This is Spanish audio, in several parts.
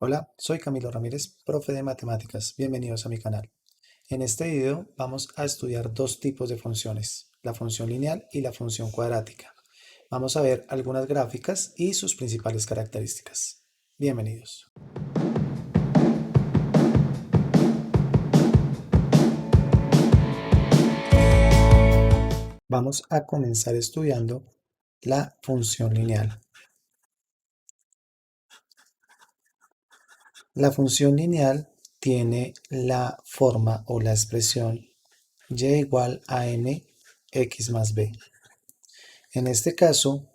Hola, soy Camilo Ramírez, profe de matemáticas. Bienvenidos a mi canal. En este video vamos a estudiar dos tipos de funciones, la función lineal y la función cuadrática. Vamos a ver algunas gráficas y sus principales características. Bienvenidos. Vamos a comenzar estudiando la función lineal. La función lineal tiene la forma o la expresión y igual a mx más b. En este caso,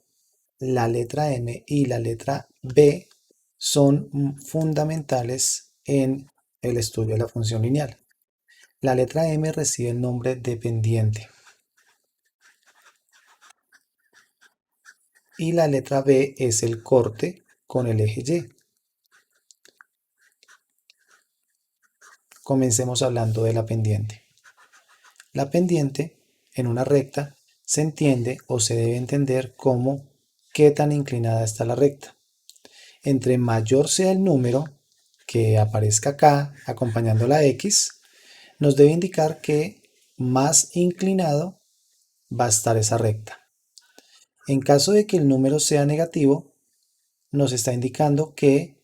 la letra m y la letra b son fundamentales en el estudio de la función lineal. La letra m recibe el nombre de pendiente y la letra b es el corte con el eje y. Comencemos hablando de la pendiente. La pendiente en una recta se entiende o se debe entender como qué tan inclinada está la recta. Entre mayor sea el número que aparezca acá acompañando la x, nos debe indicar que más inclinado va a estar esa recta. En caso de que el número sea negativo, nos está indicando que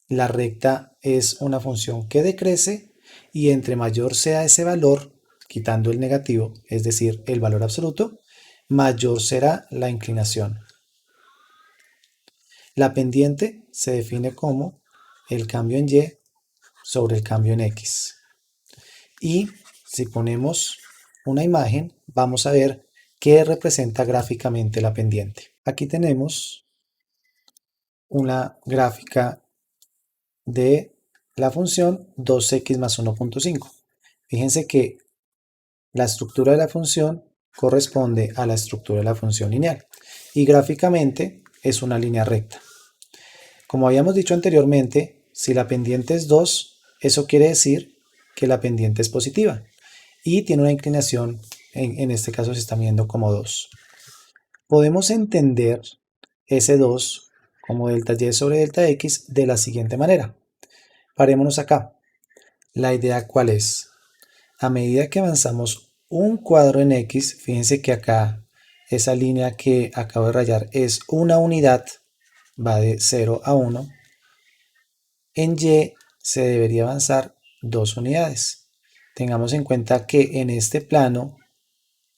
la recta es una función que decrece y entre mayor sea ese valor, quitando el negativo, es decir, el valor absoluto, mayor será la inclinación. La pendiente se define como el cambio en y sobre el cambio en x. Y si ponemos una imagen, vamos a ver qué representa gráficamente la pendiente. Aquí tenemos una gráfica de la función 2x más 1.5. Fíjense que la estructura de la función corresponde a la estructura de la función lineal y gráficamente es una línea recta. Como habíamos dicho anteriormente, si la pendiente es 2, eso quiere decir que la pendiente es positiva y tiene una inclinación, en este caso se está midiendo como 2. Podemos entender ese 2 como delta y sobre delta x de la siguiente manera. Parémonos acá. La idea ¿cuál es? A medida que avanzamos un cuadro en x, fíjense que acá esa línea que acabo de rayar es una unidad, va de 0 a 1. En y se debería avanzar 2 unidades. Tengamos en cuenta que en este plano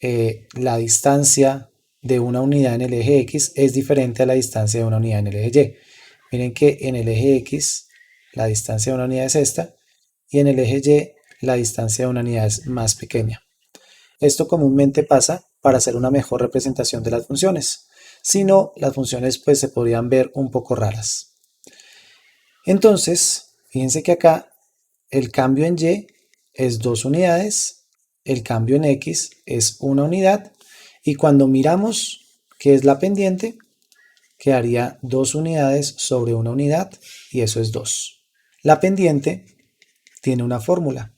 la distancia de una unidad en el eje X es diferente a la distancia de una unidad en el eje Y. Miren que en el eje X la distancia de una unidad es esta y en el eje Y la distancia de una unidad es más pequeña. Esto comúnmente pasa para hacer una mejor representación de las funciones. Si no, las funciones pues se podrían ver un poco raras. Entonces, fíjense que acá el cambio en Y es 2 unidades, el cambio en X es 1 unidad y cuando miramos qué es la pendiente, quedaría 2 unidades sobre 1 unidad y eso es 2. La pendiente tiene una fórmula.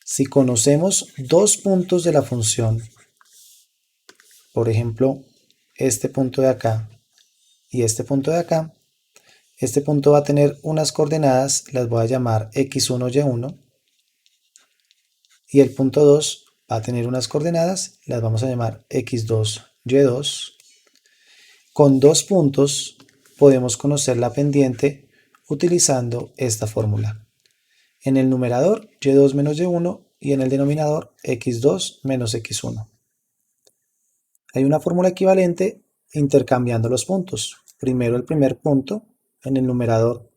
Si conocemos dos puntos de la función, por ejemplo, este punto de acá y este punto de acá, este punto va a tener unas coordenadas, las voy a llamar x1, y1, y el punto 2 va a tener unas coordenadas, las vamos a llamar x2, y2. Con dos puntos podemos conocer la pendiente utilizando esta fórmula. En el numerador y2 menos y1 y en el denominador x2 menos x1. Hay una fórmula equivalente intercambiando los puntos. Primero el primer punto, en el numerador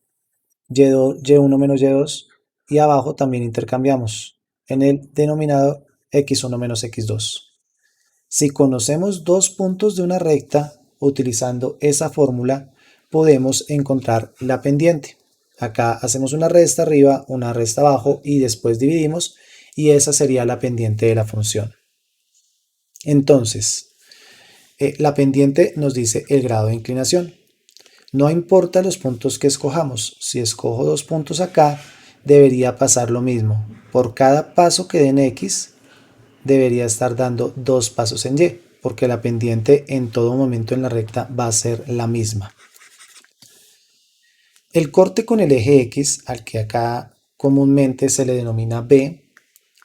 y1 menos y2 y abajo también intercambiamos en el denominador x1 menos x2. Si conocemos dos puntos de una recta, utilizando esa fórmula podemos encontrar la pendiente. Acá hacemos una resta arriba, una resta abajo y después dividimos y esa sería la pendiente de la función. Entonces, la pendiente nos dice el grado de inclinación. No importa los puntos que escojamos, si escojo dos puntos acá, debería pasar lo mismo. Por cada paso que dé en X, debería estar dando dos pasos en Y, porque la pendiente en todo momento en la recta va a ser la misma. El corte con el eje X, al que acá comúnmente se le denomina B,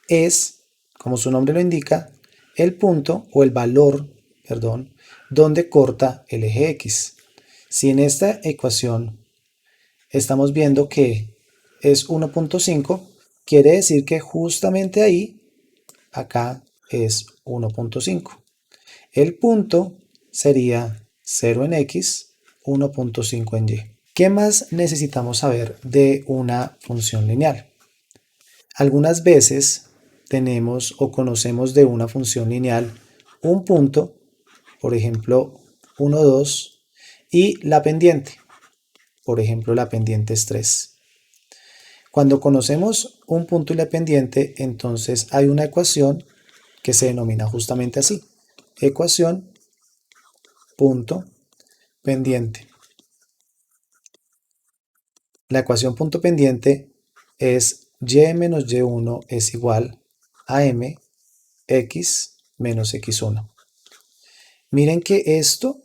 es, como su nombre lo indica, el punto o el valor, perdón, donde corta el eje X. Si en esta ecuación estamos viendo que es 1.5, quiere decir que justamente ahí, acá es 1.5. El punto sería 0 en X, 1.5 en Y. ¿Qué más necesitamos saber de una función lineal? Algunas veces tenemos o conocemos de una función lineal un punto, por ejemplo 1, 2, y la pendiente, por ejemplo la pendiente es 3. Cuando conocemos un punto y la pendiente, entonces hay una ecuación que se denomina justamente así, ecuación punto pendiente. La ecuación punto pendiente es y menos y1 es igual a m x menos x1. Miren que esto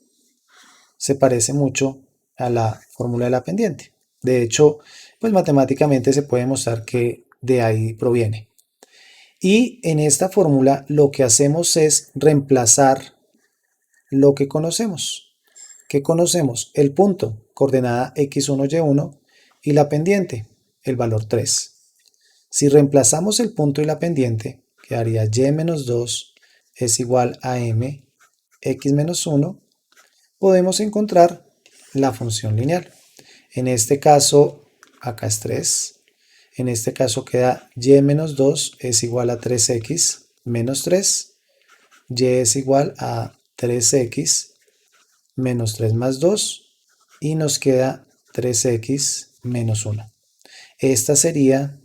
se parece mucho a la fórmula de la pendiente. De hecho, pues matemáticamente se puede mostrar que de ahí proviene. Y en esta fórmula lo que hacemos es reemplazar lo que conocemos. ¿Qué conocemos? El punto, coordenada x1, y1, y la pendiente, el valor 3. Si reemplazamos el punto y la pendiente, quedaría y menos 2 es igual a m x menos 1. Podemos encontrar la función lineal. En este caso, acá es 3. En este caso queda y menos 2 es igual a 3x menos 3. Y es igual a 3x menos 3 más 2. Y nos queda 3x menos 1. Esta sería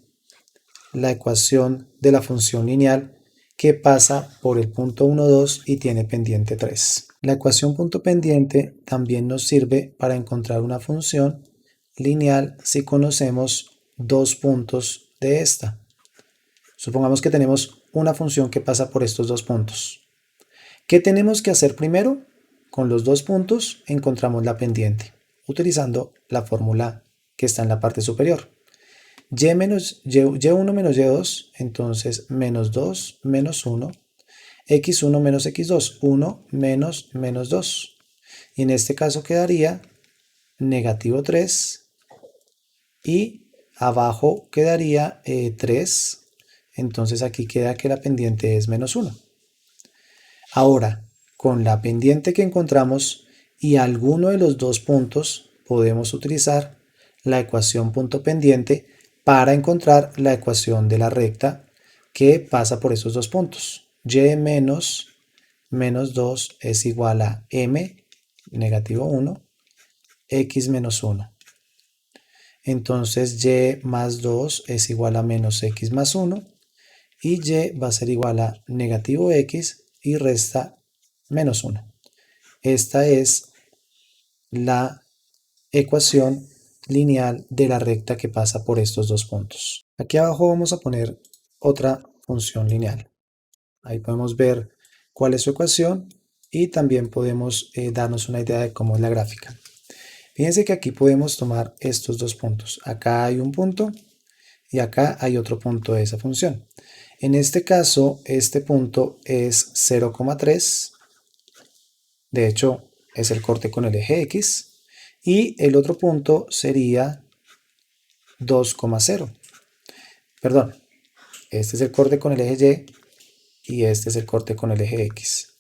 la ecuación de la función lineal que pasa por el punto 1, 2 y tiene pendiente 3. La ecuación punto pendiente también nos sirve para encontrar una función lineal si conocemos dos puntos de esta. Supongamos que tenemos una función que pasa por estos dos puntos. ¿Qué tenemos que hacer primero? Con los dos puntos encontramos la pendiente, utilizando la fórmula que está en la parte superior. Y1 menos y2, entonces menos 2 menos 1, x1 menos x2, 1 menos menos 2. Y en este caso quedaría negativo 3 y abajo quedaría 3. Entonces aquí queda que la pendiente es menos 1. Ahora, con la pendiente que encontramos y alguno de los dos puntos, podemos utilizar la ecuación punto pendiente para encontrar la ecuación de la recta que pasa por estos dos puntos. Y menos menos 2 es igual a m negativo 1 x menos 1. Entonces y más 2 es igual a menos x más 1 y y va a ser igual a negativo x y resta menos 1. Esta es la ecuación lineal de la recta que pasa por estos dos puntos. Aquí abajo vamos a poner otra función lineal. Ahí podemos ver cuál es su ecuación y también podemos darnos una idea de cómo es la gráfica. Fíjense que aquí podemos tomar estos dos puntos. Acá hay un punto y acá hay otro punto de esa función. En este caso, este punto es 0,3. De hecho, es el corte con el eje X. Y el otro punto sería 2,0. Perdón, este es el corte con el eje Y y este es el corte con el eje X.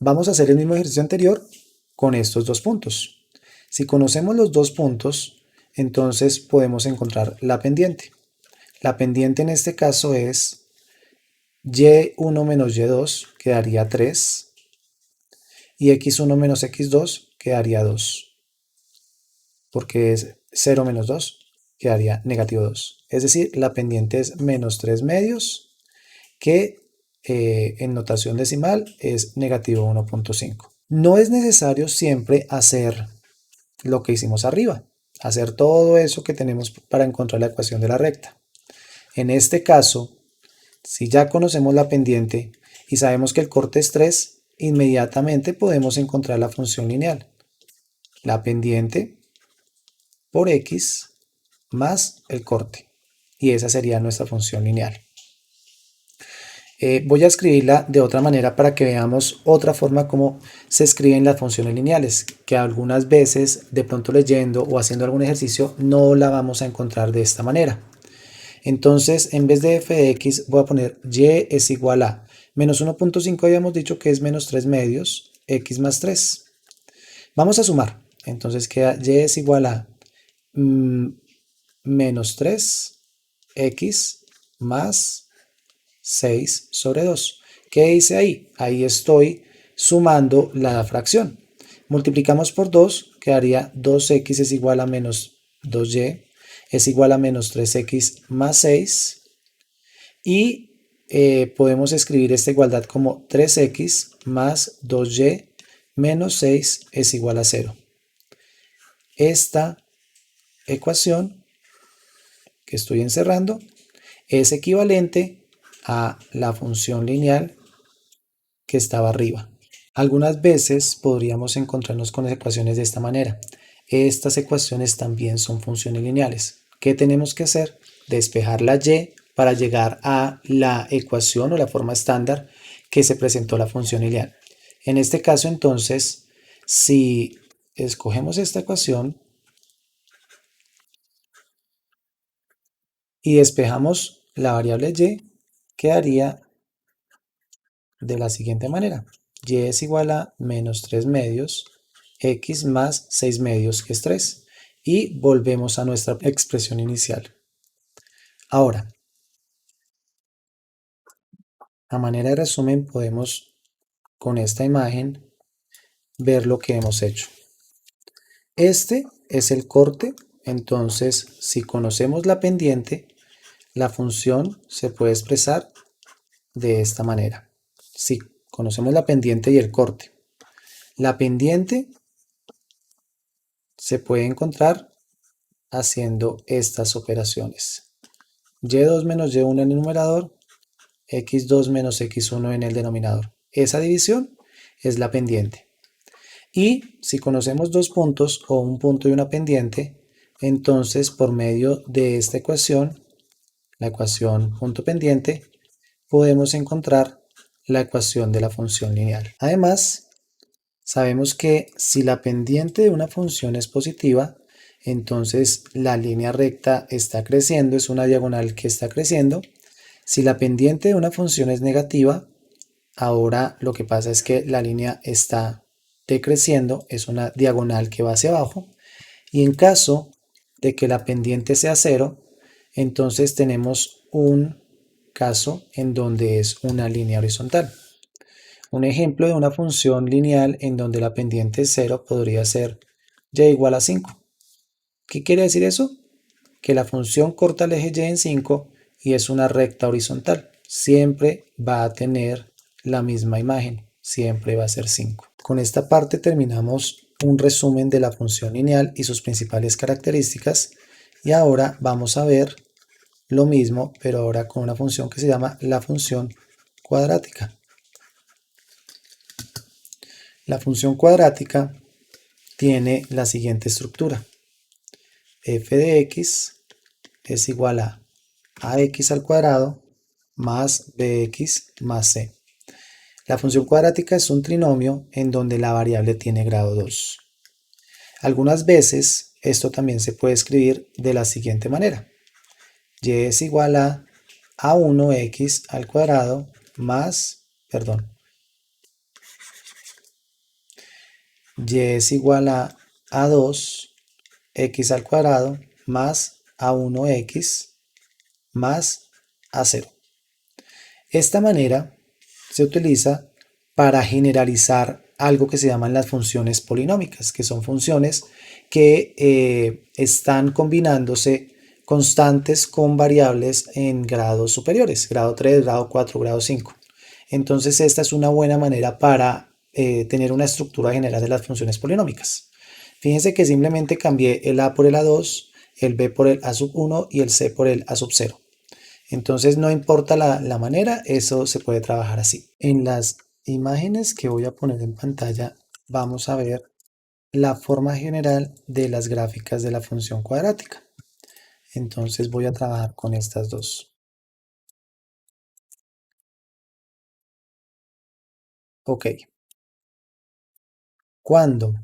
Vamos a hacer el mismo ejercicio anterior con estos dos puntos. Si conocemos los dos puntos, entonces podemos encontrar la pendiente. La pendiente en este caso es y1 menos y2, que daría 3, y x1 menos x2, que daría 2, porque es 0 menos 2, que daría negativo 2. Es decir, la pendiente es menos 3 medios, que en notación decimal es negativo 1.5. No es necesario siempre hacer lo que hicimos arriba, hacer todo eso que tenemos para encontrar la ecuación de la recta. En este caso, si ya conocemos la pendiente y sabemos que el corte es 3, inmediatamente podemos encontrar la función lineal. La pendiente por x más el corte. Y esa sería nuestra función lineal. Voy a escribirla de otra manera para que veamos otra forma como se escriben las funciones lineales, que algunas veces de pronto leyendo o haciendo algún ejercicio no la vamos a encontrar de esta manera. Entonces, en vez de f de x voy a poner y es igual a menos 1.5, habíamos dicho que es menos 3 medios, x más 3. Vamos a sumar. Entonces queda y es igual a menos 3 x más 6 sobre 2. ¿Qué hice ahí? Ahí estoy sumando la fracción. Multiplicamos por 2, quedaría 2x es igual a menos 2y, es igual a menos 3x más 6. Y podemos escribir esta igualdad como 3x más 2y menos 6 es igual a 0. Esta ecuación que estoy encerrando es equivalente a la función lineal que estaba arriba. Algunas veces podríamos encontrarnos con ecuaciones de esta manera. Estas ecuaciones también son funciones lineales. ¿Qué tenemos que hacer? Despejar la y para llegar a la ecuación o la forma estándar que se presentó la función lineal. En este caso, entonces, si escogemos esta ecuación y despejamos la variable y, quedaría de la siguiente manera. Y es igual a menos 3 medios, x más 6 medios, que es 3. Y volvemos a nuestra expresión inicial. Ahora, a manera de resumen, podemos con esta imagen ver lo que hemos hecho. Este es el corte, entonces si conocemos la pendiente, la función se puede expresar de esta manera. Si conocemos la pendiente y el corte. La pendiente se puede encontrar haciendo estas operaciones. Y2 menos Y1 en el numerador, X2 menos X1 en el denominador. Esa división es la pendiente. Y si conocemos dos puntos o un punto y una pendiente, entonces por medio de esta ecuación, la ecuación punto pendiente, podemos encontrar la ecuación de la función lineal. Además, sabemos que si la pendiente de una función es positiva, entonces la línea recta está creciendo, es una diagonal que está creciendo. Si la pendiente de una función es negativa, ahora lo que pasa es que la línea está decreciendo, es una diagonal que va hacia abajo. Y en caso de que la pendiente sea 0, entonces tenemos un caso en donde es una línea horizontal. Un ejemplo de una función lineal en donde la pendiente es 0 podría ser y igual a 5. ¿Qué quiere decir eso? Que la función corta el eje y en 5 y es una recta horizontal. Siempre va a tener la misma imagen, siempre va a ser 5. Con esta parte terminamos un resumen de la función lineal y sus principales características, y ahora vamos a ver lo mismo, pero ahora con una función que se llama la función cuadrática. La función cuadrática tiene la siguiente estructura. F de x es igual a ax al cuadrado más bx más c. La función cuadrática es un trinomio en donde la variable tiene grado 2. Algunas veces esto también se puede escribir de la siguiente manera. Y es igual a a1x al cuadrado más, y es igual a a2x al cuadrado más a1x más a0. Esta manera se utiliza para generalizar algo que se llaman las funciones polinómicas, que son funciones que están combinándose constantes con variables en grados superiores, grado 3, grado 4, grado 5. Entonces esta es una buena manera para tener una estructura general de las funciones polinómicas. Fíjense que simplemente cambié el a por el a2, el b por el a sub 1 y el c por el a sub 0. Entonces no importa la manera, eso se puede trabajar así. En las imágenes que voy a poner en pantalla vamos a ver la forma general de las gráficas de la función cuadrática. Entonces voy a trabajar con estas dos. Ok. Cuando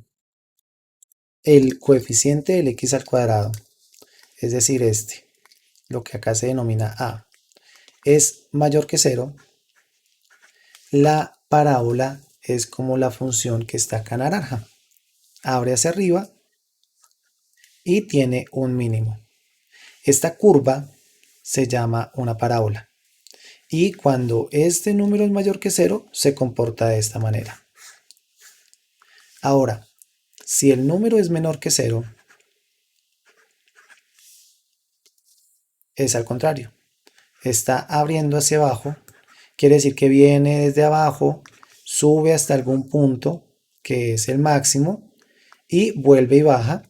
el coeficiente del x al cuadrado, es decir, lo que acá se denomina a, es mayor que 0, la parábola es como la función que está acá naranja. Abre hacia arriba y tiene un mínimo. Esta curva se llama una parábola. Y cuando este número es mayor que 0, se comporta de esta manera. Ahora, si el número es menor que 0, es al contrario. Está abriendo hacia abajo, quiere decir que viene desde abajo, sube hasta algún punto, que es el máximo, y vuelve y baja.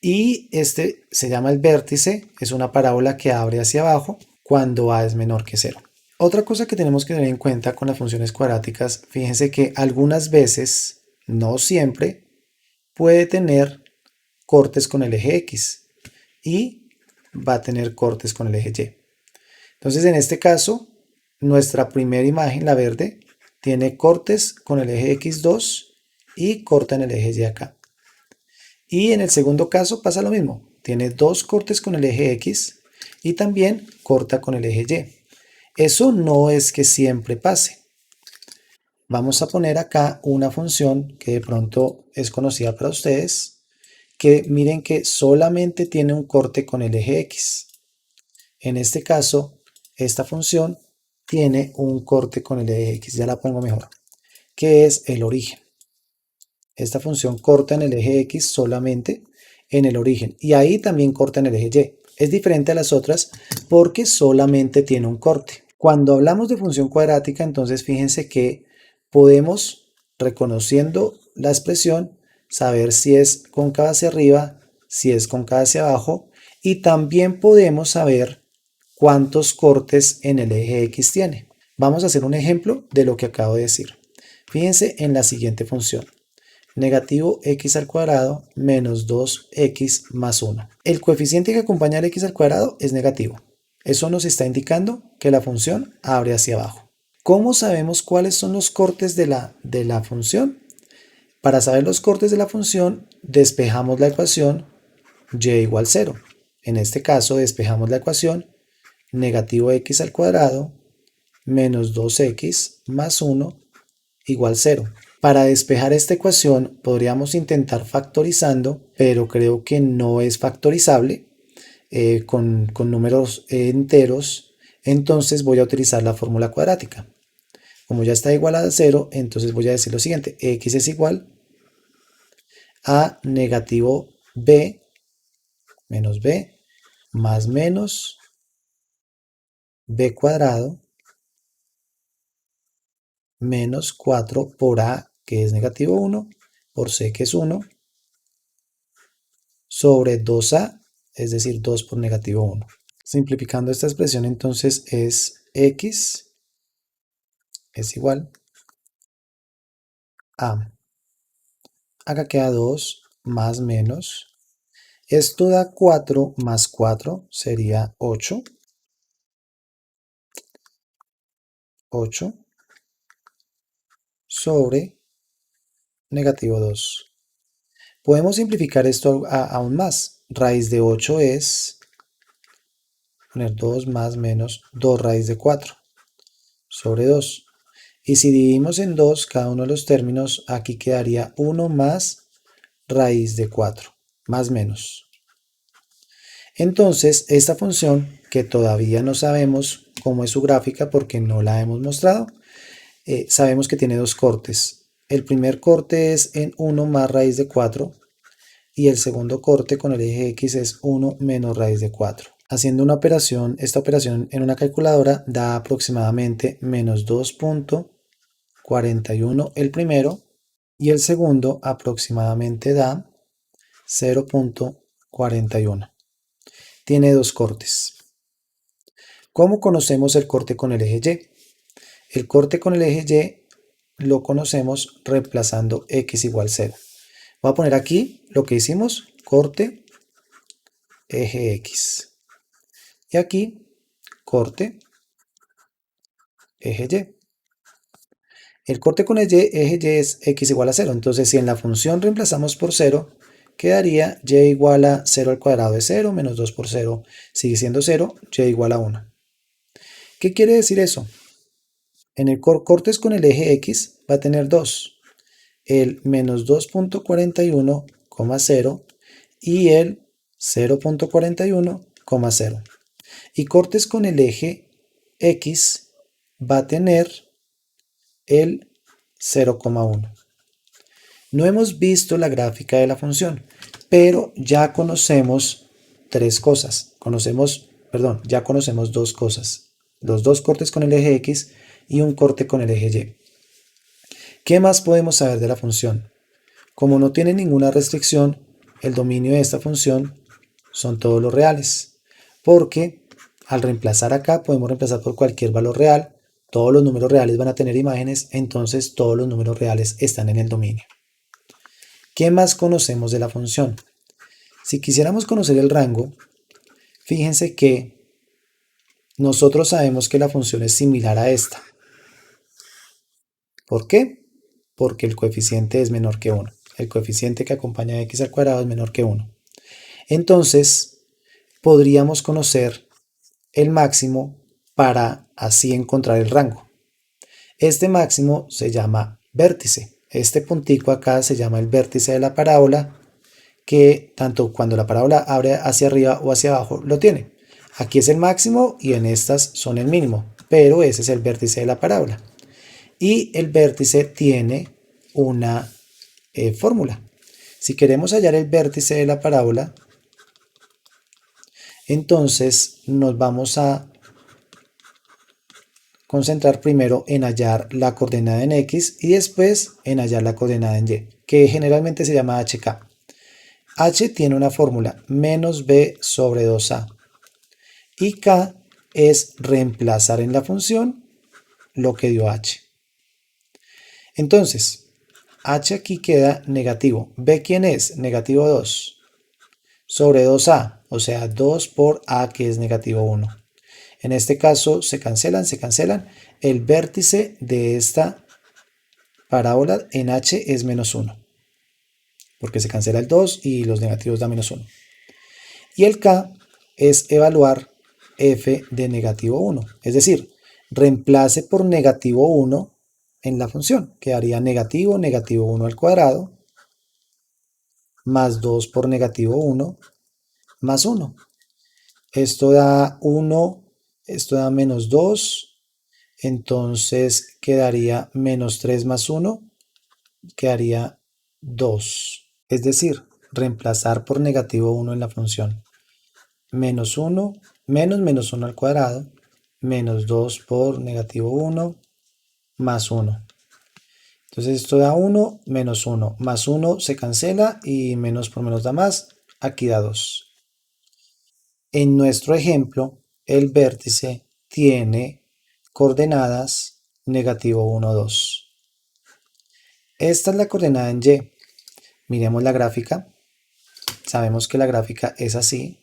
Y este se llama el vértice, es una parábola que abre hacia abajo cuando a es menor que 0. Otra cosa que tenemos que tener en cuenta con las funciones cuadráticas, fíjense que algunas veces, no siempre, puede tener cortes con el eje X y va a tener cortes con el eje Y. Entonces en este caso, nuestra primera imagen, la verde, tiene cortes con el eje X2 y corta en el eje Y acá. Y en el segundo caso pasa lo mismo, tiene dos cortes con el eje X y también corta con el eje Y. Eso no es que siempre pase. Vamos a poner acá una función que de pronto es conocida para ustedes, que miren que solamente tiene un corte con el eje X. En este caso, esta función tiene un corte con el eje X, ya la pongo mejor, que es el origen. Esta función corta en el eje X solamente en el origen y ahí también corta en el eje Y. Es diferente a las otras porque solamente tiene un corte. Cuando hablamos de función cuadrática, entonces fíjense que podemos, reconociendo la expresión, saber si es cóncava hacia arriba, si es cóncava hacia abajo, y también podemos saber cuántos cortes en el eje X tiene. Vamos a hacer un ejemplo de lo que acabo de decir. Fíjense en la siguiente función. Negativo x al cuadrado menos 2x más 1. El coeficiente que acompaña al x al cuadrado es negativo. Eso nos está indicando que la función abre hacia abajo. ¿Cómo sabemos cuáles son los cortes de la función? Para saber los cortes de la función, despejamos la ecuación y igual 0. En este caso, despejamos la ecuación negativo x al cuadrado menos 2x más 1 igual 0. Para despejar esta ecuación podríamos intentar factorizando, pero creo que no es factorizable con números enteros, entonces voy a utilizar la fórmula cuadrática. Como ya está igual a 0, entonces voy a decir lo siguiente, x es igual a negativo b menos b más menos b cuadrado menos 4 por a, que es negativo 1, por c, que es 1, sobre 2a, es decir, 2 por negativo 1. Simplificando esta expresión, entonces es x es igual a, acá queda 2 más menos, esto da 4 más 4 sería 8, 8 sobre negativo 2. Podemos simplificar esto aún más. Raíz de 8 es poner 2 más menos 2 raíz de 4 sobre 2. Y si dividimos en 2 cada uno de los términos, aquí quedaría 1 más raíz de 4, más menos. Entonces, esta función, que todavía no sabemos cómo es su gráfica porque no la hemos mostrado, sabemos que tiene dos cortes. El primer corte es en 1 más raíz de 4 y el segundo corte con el eje X es 1 menos raíz de 4. Haciendo esta operación en una calculadora da aproximadamente menos 2.41 el primero y el segundo aproximadamente da 0.41. Tiene dos cortes. ¿Cómo conocemos el corte con el eje Y? El corte con el eje Y lo conocemos reemplazando x igual 0. Voy a poner aquí lo que hicimos, corte eje X. Y aquí, corte eje Y. El corte con eje Y es X igual a 0. Entonces, si en la función reemplazamos por 0, quedaría Y igual a 0 al cuadrado de 0, menos 2 por 0 sigue siendo 0, Y igual a 1. ¿Qué quiere decir eso? En el cortes con el eje X va a tener 2. El menos 2.41,0 y el 0.41,0. Y cortes con el eje X va a tener el 0,1. No hemos visto la gráfica de la función, pero ya conocemos tres cosas. Ya conocemos dos cosas. Los dos cortes con el eje X y un corte con el eje Y. ¿Qué más podemos saber de la función? Como no tiene ninguna restricción, el dominio de esta función son todos los reales, porque al reemplazar acá podemos reemplazar por cualquier valor real, todos los números reales van a tener imágenes, entonces todos los números reales están en el dominio. ¿Qué más conocemos de la función? Si quisiéramos conocer el rango, fíjense que nosotros sabemos que la función es similar a esta. ¿Por qué? Porque el coeficiente es menor que 1. El coeficiente que acompaña a x al cuadrado es menor que 1. Entonces, podríamos conocer el máximo para así encontrar el rango. Este máximo se llama vértice. Este puntico acá se llama el vértice de la parábola, que tanto cuando la parábola abre hacia arriba o hacia abajo lo tiene. Aquí es el máximo y en estas son el mínimo, pero ese es el vértice de la parábola. Y el vértice tiene una fórmula. Si queremos hallar el vértice de la parábola, entonces nos vamos a concentrar primero en hallar la coordenada en X y después en hallar la coordenada en Y, que generalmente se llama HK. H tiene una fórmula, menos B sobre 2A. Y K es reemplazar en la función lo que dio H. Entonces, H aquí queda negativo. ¿B quién es? Negativo 2. Sobre 2A, o sea, 2 por A que es negativo 1. En este caso se cancelan. El vértice de esta parábola en H es menos 1. Porque se cancela el 2 y los negativos da menos 1. Y el K es evaluar f de negativo 1. Es decir, reemplace por negativo 1 en la función. Quedaría negativo 1 al cuadrado más 2 por negativo 1 más 1. Esto da 1, esto da menos 2, entonces quedaría menos 3 más 1, quedaría 2. Es decir, reemplazar por negativo 1 en la función. Menos 1, menos 1 al cuadrado, menos 2 por negativo 1, más 1. Entonces esto da 1, menos 1, más 1 se cancela y menos por menos da más, aquí da 2. En nuestro ejemplo, el vértice tiene coordenadas negativo 1, 2. Esta es la coordenada en Y. Miremos la gráfica. Sabemos que la gráfica es así.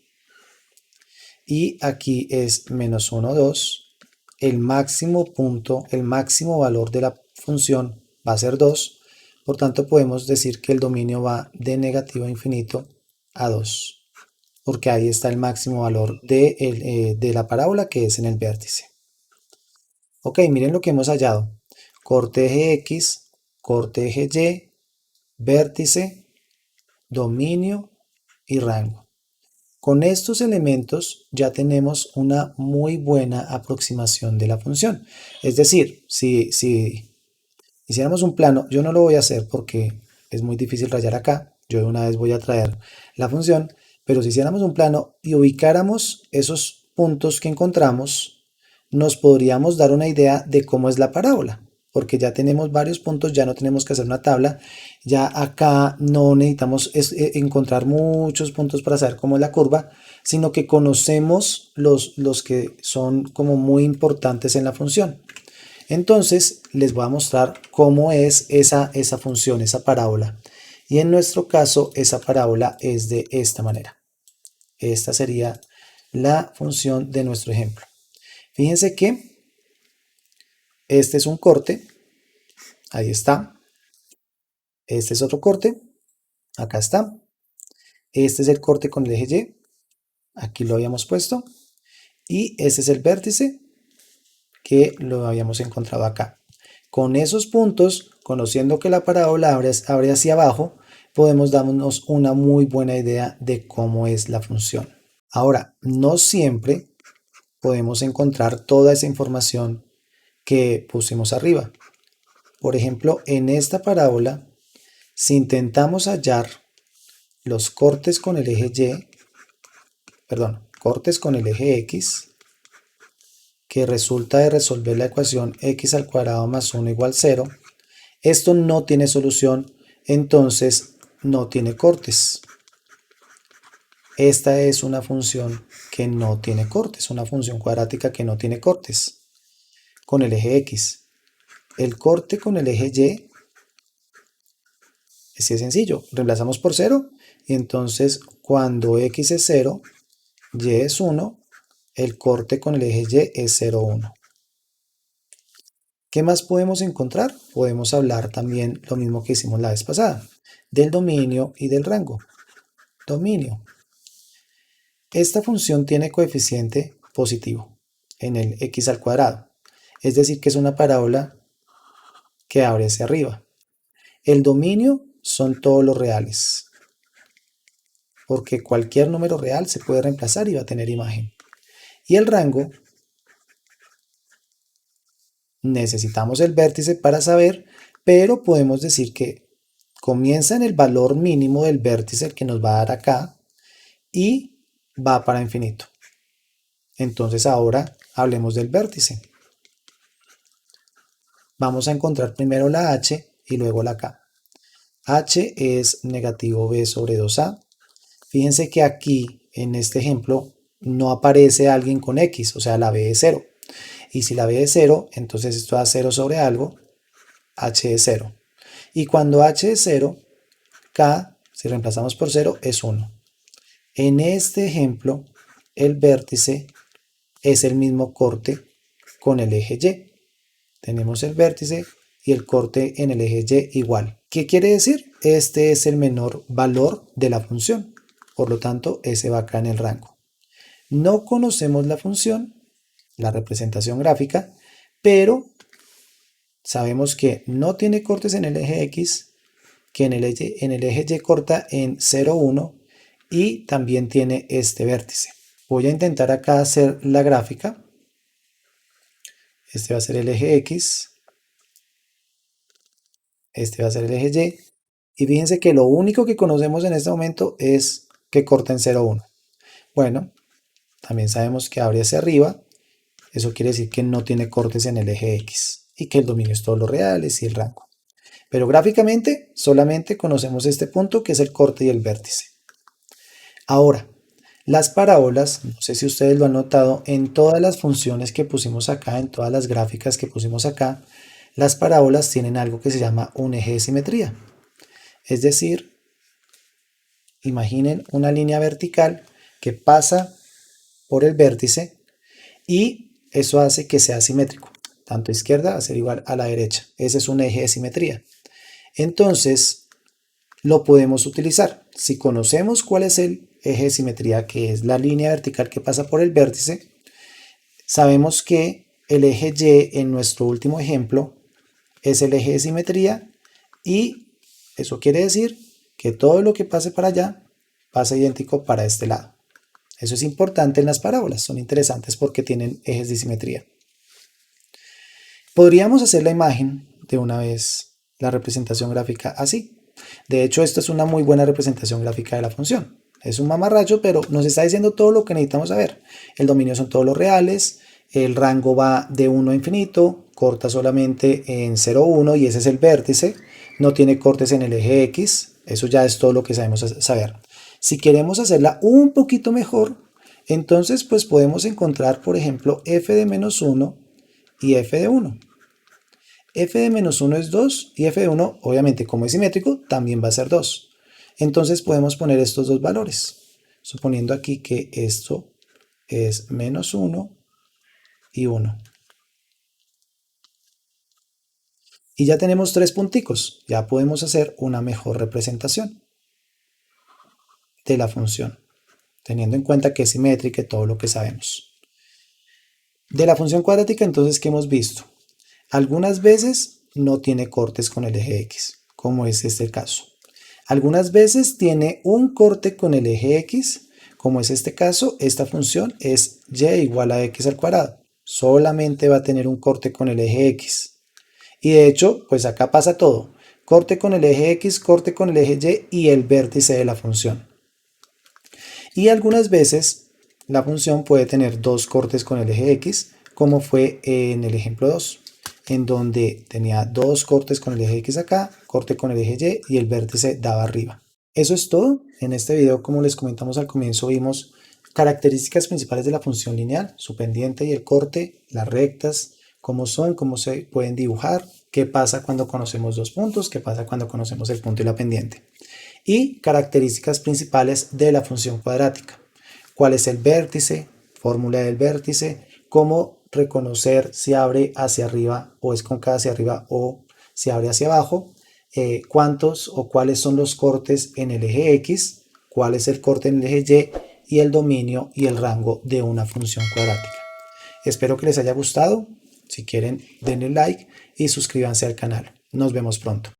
Y aquí es menos 1, 2. El máximo punto, el máximo valor de la función va a ser 2. Por tanto, podemos decir que el dominio va de negativo a infinito a 2. Porque ahí está el máximo valor de la parábola que es en el vértice. Ok, miren lo que hemos hallado. Corte eje X, corte eje Y, vértice, dominio y rango. Con estos elementos ya tenemos una muy buena aproximación de la función. Es decir, si hiciéramos un plano, yo no lo voy a hacer porque es muy difícil rayar acá. Yo de una vez voy a traer la función. Pero si hiciéramos un plano y ubicáramos esos puntos que encontramos, nos podríamos dar una idea de cómo es la parábola. Porque ya tenemos varios puntos, ya no tenemos que hacer una tabla. Ya acá no necesitamos encontrar muchos puntos para saber cómo es la curva, sino que conocemos los que son como muy importantes en la función. Entonces les voy a mostrar cómo es esa función, esa parábola. Y en nuestro caso, esa parábola es de esta manera. Esta sería la función de nuestro ejemplo. Fíjense que este es un corte, ahí está. Este es otro corte, acá está. Este es el corte con el eje Y, aquí lo habíamos puesto. Y este es el vértice que lo habíamos encontrado acá. Con esos puntos, conociendo que la parábola abre hacia abajo, podemos darnos una muy buena idea de cómo es la función. Ahora, no siempre podemos encontrar toda esa información que pusimos arriba. Por ejemplo, en esta parábola, si intentamos hallar los cortes con el eje Y, cortes con el eje X, que resulta de resolver la ecuación x al cuadrado más 1 igual 0, esto no tiene solución, entonces no tiene cortes. Esta es una función que no tiene cortes, una función cuadrática que no tiene cortes con el eje X. El corte con el eje Y es sencillo, reemplazamos por 0 y entonces cuando X es 0, Y es 1, el corte con el eje Y es 0, 1. ¿Qué más podemos encontrar? Podemos hablar también lo mismo que hicimos la vez pasada, del dominio y del rango. Dominio. Esta función tiene coeficiente positivo en el x al cuadrado, es decir que es una parábola que abre hacia arriba. El dominio son todos los reales, porque cualquier número real se puede reemplazar y va a tener imagen. Y el rango, necesitamos el vértice para saber, pero podemos decir que comienza en el valor mínimo del vértice que nos va a dar acá y va para infinito. Entonces ahora hablemos del vértice. Vamos a encontrar primero la h y luego la k. H es negativo b sobre 2a. Fíjense que aquí, en este ejemplo, no aparece alguien con x, o sea, la b es 0. Y si la b es 0, entonces esto da 0 sobre algo, h es 0. Y cuando h es 0, k, si reemplazamos por 0, es 1. En este ejemplo, el vértice es el mismo corte con el eje Y. Tenemos el vértice y el corte en el eje Y igual. ¿Qué quiere decir? Este es el menor valor de la función. Por lo tanto, ese va acá en el rango. No conocemos la función, la representación gráfica, pero sabemos que no tiene cortes en el eje X, que en el eje Y corta en 0, 1 y también tiene este vértice. Voy a intentar acá hacer la gráfica. Este va a ser el eje X. Este va a ser el eje Y. Y fíjense que lo único que conocemos en este momento es que corta en 0, 1. Bueno, también sabemos que abre hacia arriba. Eso quiere decir que no tiene cortes en el eje X. Y que el dominio es todos los reales y el rango. Pero gráficamente solamente conocemos este punto que es el corte y el vértice. Ahora, las parábolas, no sé si ustedes lo han notado, en todas las funciones que pusimos acá, en todas las gráficas que pusimos acá, las parábolas tienen algo que se llama un eje de simetría. Es decir, imaginen una línea vertical que pasa por el vértice y eso hace que sea simétrico. Tanto izquierda va a ser igual a la derecha. Ese es un eje de simetría. Entonces, lo podemos utilizar. Si conocemos cuál es el eje de simetría, que es la línea vertical que pasa por el vértice, sabemos que el eje Y en nuestro último ejemplo es el eje de simetría y eso quiere decir que todo lo que pase para allá pasa idéntico para este lado. Eso es importante en las parábolas, son interesantes porque tienen ejes de simetría. Podríamos hacer la imagen de una vez, la representación gráfica así. De hecho, esto es una muy buena representación gráfica de la función. Es un mamarracho, pero nos está diciendo todo lo que necesitamos saber. El dominio son todos los reales, el rango va de 1 a infinito, corta solamente en 0, 1 y ese es el vértice. No tiene cortes en el eje X, eso ya es todo lo que sabemos saber. Si queremos hacerla un poquito mejor, entonces pues podemos encontrar, por ejemplo, f de menos 1 y f de 1. f de menos 1 es 2 y f de 1, obviamente como es simétrico, también va a ser 2. Entonces podemos poner estos dos valores, suponiendo aquí que esto es menos 1 y 1. Y ya tenemos 3 punticos, ya podemos hacer una mejor representación de la función, teniendo en cuenta que es simétrica y todo lo que sabemos. De la función cuadrática, entonces, ¿qué hemos visto? Algunas veces no tiene cortes con el eje X, como es este caso. Algunas veces tiene un corte con el eje X, como es este caso. Esta función es y igual a x al cuadrado. Solamente va a tener un corte con el eje X. Y de hecho, pues acá pasa todo. Corte con el eje X, corte con el eje Y y el vértice de la función. Y algunas veces la función puede tener dos cortes con el eje X, como fue en el ejemplo 2, en donde tenía dos cortes con el eje X acá, corte con el eje Y y el vértice daba arriba. Eso es todo. En este video, como les comentamos al comienzo, vimos características principales de la función lineal, su pendiente y el corte, las rectas, cómo son, cómo se pueden dibujar, qué pasa cuando conocemos dos puntos, qué pasa cuando conocemos el punto y la pendiente. Y características principales de la función cuadrática. ¿Cuál es el vértice? Fórmula del vértice. Cómo reconocer si abre hacia arriba o es cóncava hacia arriba o si abre hacia abajo. Cuántos o cuáles son los cortes en el eje X. Cuál es el corte en el eje Y y el dominio y el rango de una función cuadrática. Espero que les haya gustado. Si quieren, denle like y suscríbanse al canal. Nos vemos pronto.